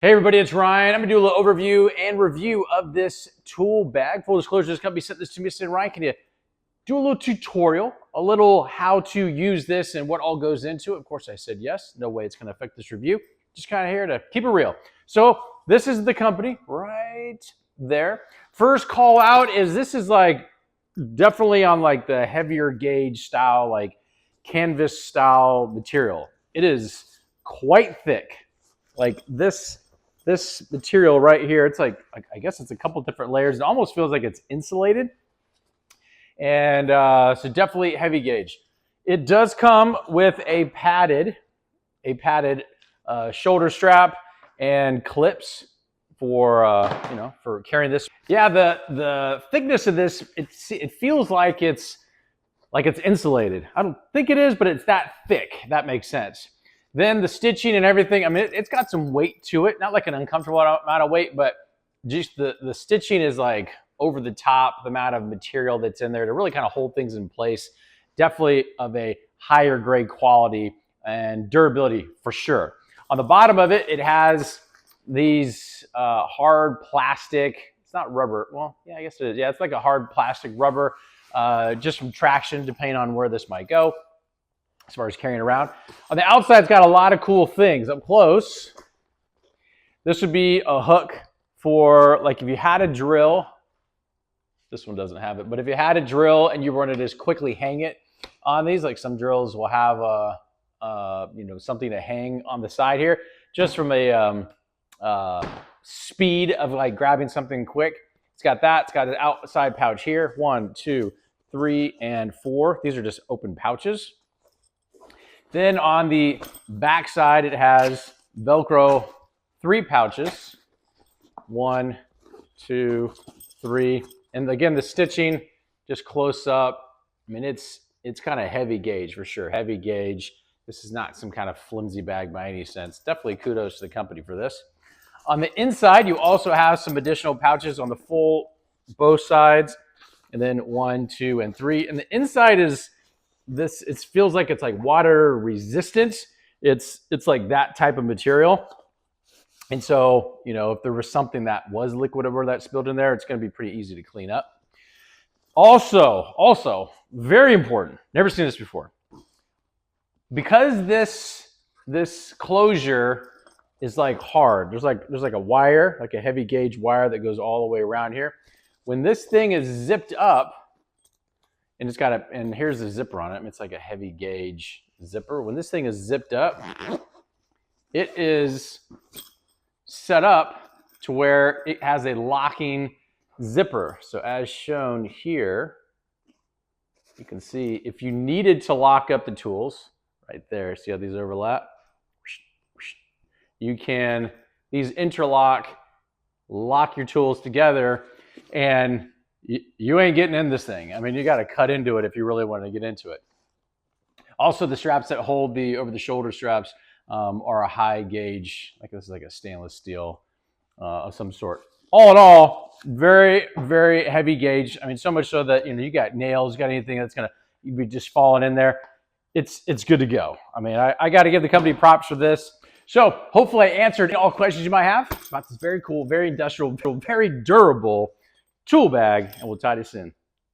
Hey everybody, it's Ryan. I'm gonna do a little overview and review of this tool bag. Full disclosure, this company sent this to me, said, Ryan, can you do a little tutorial, a little how to use this and what all goes into it? Of course, I said yes. No way it's gonna affect this review. Just kind of here to keep it real. So this is the company right there. First call out is this is like definitely on like the heavier gauge style, like canvas style material. It is quite thick. Like this material right here, it's like I guess it's a couple different layers. It almost feels like it's insulated. And so definitely heavy gauge. It does come with a padded shoulder strap and clips for for carrying this. Yeah, the thickness of this, it feels like it's insulated. I don't think it is, but it's that thick. That makes sense. Then the stitching and everything, I mean, it's got some weight to it. Not like an uncomfortable amount of weight, but just the stitching is like over the top, the amount of material that's in there to really kind of hold things in place. Definitely of a higher grade quality and durability for sure. On the bottom of it, it has these hard plastic, it's not rubber. Well, yeah, I guess it is. Yeah, it's like a hard plastic rubber, just some traction depending on where this might go as far as carrying around. On the outside, it's got a lot of cool things. Up close, this would be a hook for, like, if you had a drill. This one doesn't have it, but if you had a drill and you want to just quickly hang it on these, like some drills will have something to hang on the side here, just from a speed of like grabbing something quick. It's got that. It's got an outside pouch here. 1, 2, 3, and 4. These are just open pouches. Then on the back side, it has Velcro 3 pouches. 1, 2, 3. And again, the stitching, just close up. I mean, it's kind of heavy gauge for sure. Heavy gauge. This is not some kind of flimsy bag by any sense. Definitely kudos to the company for this. On the inside, you also have some additional pouches on the full, both sides. And then 1, 2, and 3. And the inside is this, it feels like it's like water resistant. It's like that type of material. And so, you know, if there was something that was liquid or that spilled in there, it's going to be pretty easy to clean up. Also, very important, never seen this before. Because this closure is like hard, there's like a wire, like a heavy gauge wire that goes all the way around here. When this thing is zipped up, and it's got and here's the zipper on it. It's like a heavy gauge zipper. When this thing is zipped up, it is set up to where it has a locking zipper. So as shown here, you can see if you needed to lock up the tools right there, see how these overlap? You can, these interlock, lock your tools together, and you ain't getting in this thing. I mean, you got to cut into it if you really want to get into it. Also, the straps that hold the over the shoulder straps are a high gauge, like this is like a stainless steel of some sort. All in all, very, very heavy gauge. I mean, so much so that, you know, you got nails, you got anything that's gonna be just falling in there. It's good to go. I mean, I got to give the company props for this. So hopefully I answered all questions you might have about this very cool, very industrial, very durable tool bag, and we'll tie this in.